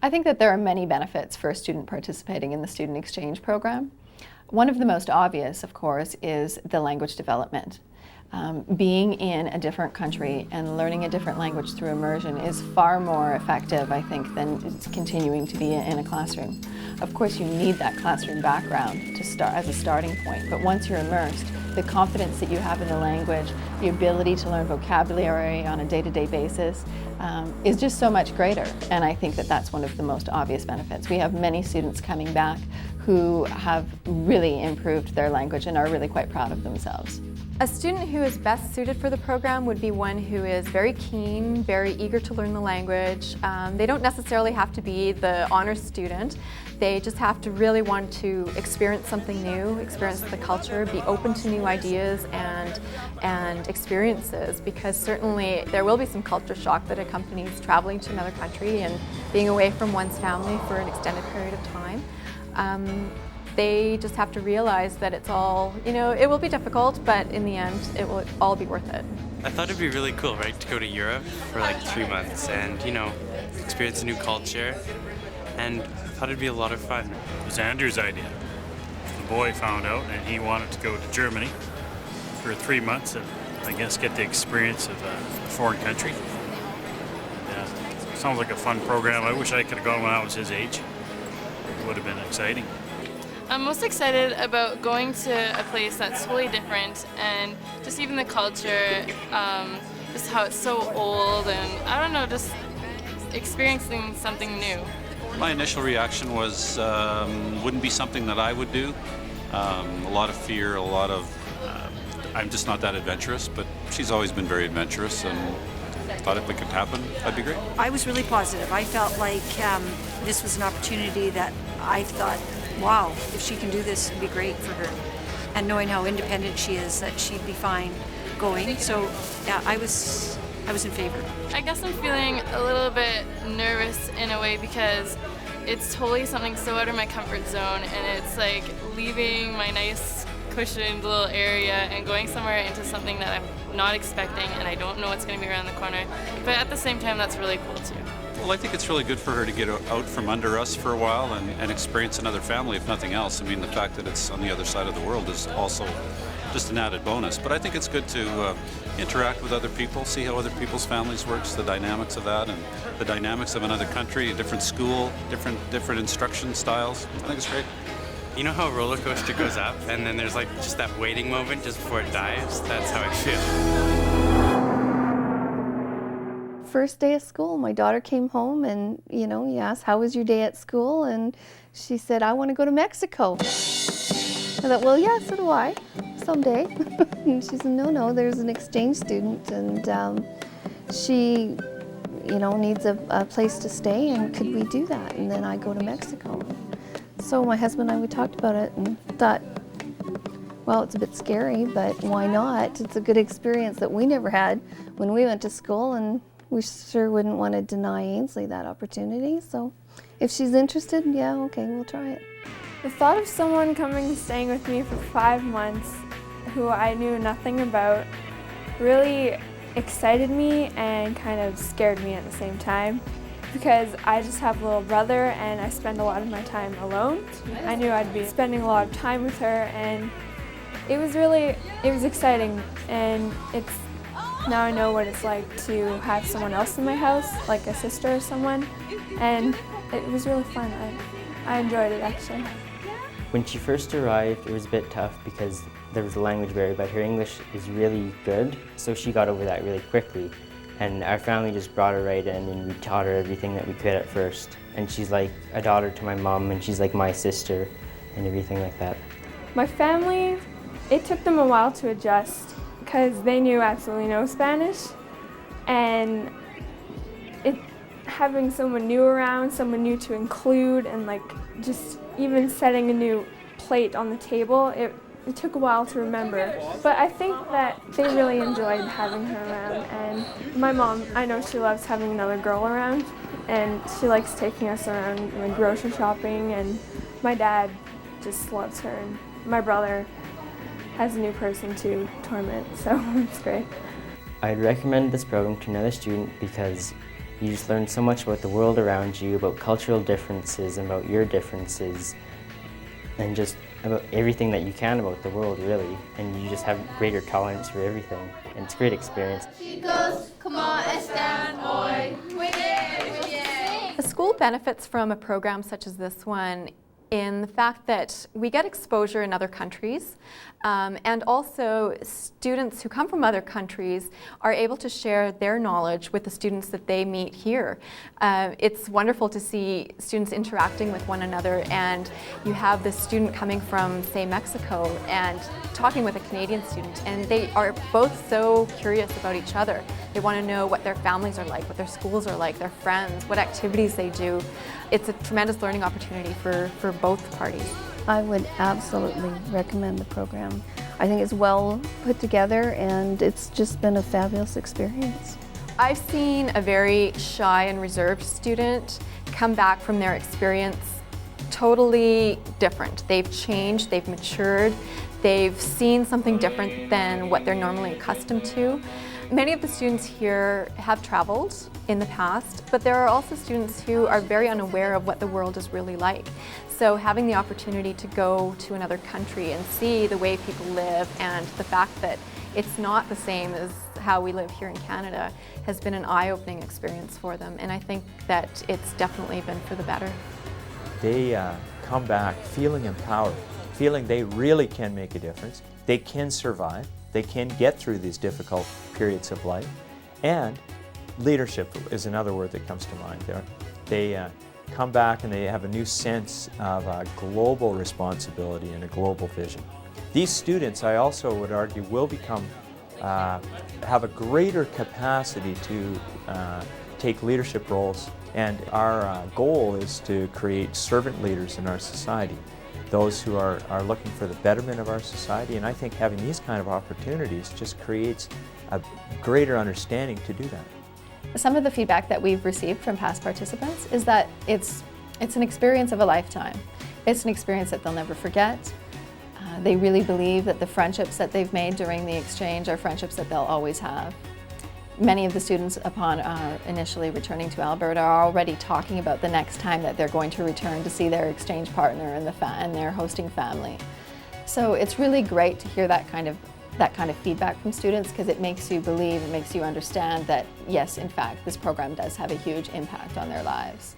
I think that there are many benefits for a student participating in the student exchange program. One of the most obvious, of course, is the language development. Being in a different country and learning a different language through immersion is far more effective, I think, than continuing to be in a classroom. Of course, you need that classroom background to start as a starting point, but once you're immersed, the confidence that you have in the language, the ability to learn vocabulary on a day-to-day basis is just so much greater, and I think that that's one of the most obvious benefits. We have many students coming back who have really improved their language and are really quite proud of themselves. A student who is best suited for the program would be one who is very keen, very eager to learn the language. They don't necessarily have to be the honors student. They just have to really want to experience something new, experience the culture, be open to new ideas and experiences, because certainly there will be some culture shock that accompanies traveling to another country and being away from one's family for an extended period of time. They just have to realize that it's all, it will be difficult, but in the end, it will all be worth it. I thought it'd be really cool, right, to go to Europe for like 3 months and, experience a new culture, and I thought it'd be a lot of fun. It was Andrew's idea. The boy found out and he wanted to go to Germany for 3 months and I guess get the experience of a foreign country. Yeah, sounds like a fun program. I wish I could have gone when I was his age. It would have been exciting. I'm most excited about going to a place that's totally different, and just even the culture, just how it's so old, and I don't know, just experiencing something new. My initial reaction was wouldn't be something that I would do. A lot of fear, I'm just not that adventurous, but she's always been very adventurous, and thought if it could happen, that'd be great. I was really positive. I felt like this was an opportunity that I thought, wow, if she can do this, it'd be great for her. And knowing how independent she is, that she'd be fine going. So yeah, I was in favor. I guess I'm feeling a little bit nervous in a way because it's totally something so out of my comfort zone, and it's like leaving my nice cushioned little area and going somewhere into something that I'm not expecting, and I don't know what's going to be around the corner. But at the same time, that's really cool too. Well, I think it's really good for her to get out from under us for a while and experience another family, if nothing else. I mean, the fact that it's on the other side of the world is also just an added bonus. But I think it's good to interact with other people, see how other people's families works, the dynamics of that, and the dynamics of another country, a different school, different instruction styles. I think it's great. You know how a roller coaster goes up and then there's like just that waiting moment just before it dives? That's how I feel. First day of school, my daughter came home and, you asked, how was your day at school? And she said, I want to go to Mexico. I thought, well, yeah, so do I, someday. And she said, no, there's an exchange student and she, needs a place to stay, and could we do that? And then I go to Mexico. So my husband and I, we talked about it and thought, well, it's a bit scary, but why not? It's a good experience that we never had when we went to school, and we sure wouldn't want to deny Ainsley that opportunity. So if she's interested, yeah, okay, we'll try it. The thought of someone coming and staying with me for 5 months who I knew nothing about really excited me and kind of scared me at the same time, because I just have a little brother and I spend a lot of my time alone. I knew I'd be spending a lot of time with her, and it was exciting, and now I know what it's like to have someone else in my house, like a sister or someone, and it was really fun. I enjoyed it, actually. When she first arrived, it was a bit tough because there was a language barrier, but her English is really good, so she got over that really quickly. And our family just brought her right in, and we taught her everything that we could at first. And she's like a daughter to my mom, and she's like my sister, and everything like that. My family, it took them a while to adjust because they knew absolutely no Spanish, and having someone new around, someone new to include, and like just even setting a new plate on the table, it took a while to remember. But I think that they really enjoyed having her around, and my mom, I know she loves having another girl around, and she likes taking us around like grocery shopping, and my dad just loves her, and my brother has a new person to torment, so it's great. I'd recommend this program to another student because You just learn so much about the world around you, about cultural differences, about your differences, and just about everything that you can about the world, really. And you just have greater tolerance for everything. And it's a great experience. The school benefits from a program such as this one in the fact that we get exposure in other countries, and also students who come from other countries are able to share their knowledge with the students that they meet here. It's wonderful to see students interacting with one another, and you have this student coming from, say, Mexico and talking with a Canadian student, and they are both so curious about each other. They want to know what their families are like, what their schools are like, their friends, what activities they do. It's a tremendous learning opportunity for both parties. I would absolutely recommend the program. I think it's well put together and it's just been a fabulous experience. I've seen a very shy and reserved student come back from their experience totally different. They've changed, they've matured, they've seen something different than what they're normally accustomed to. Many of the students here have traveled in the past, but there are also students who are very unaware of what the world is really like. So having the opportunity to go to another country and see the way people live and the fact that it's not the same as how we live here in Canada has been an eye-opening experience for them, and I think that it's definitely been for the better. They come back feeling empowered, feeling they really can make a difference, they can survive, they can get through these difficult periods of life, and leadership is another word that comes to mind there. They come back and they have a new sense of global responsibility and a global vision. These students, I also would argue, will become, have a greater capacity to take leadership roles, and our goal is to create servant leaders in our society. Those who are looking for the betterment of our society, and I think having these kind of opportunities just creates a greater understanding to do that. Some of the feedback that we've received from past participants is that it's an experience of a lifetime. It's an experience that they'll never forget. They really believe that the friendships that they've made during the exchange are friendships that they'll always have. Many of the students, upon initially returning to Alberta, are already talking about the next time that they're going to return to see their exchange partner and their hosting family. So it's really great to hear that kind of feedback from students, because it makes you believe, it makes you understand that yes, in fact, this program does have a huge impact on their lives.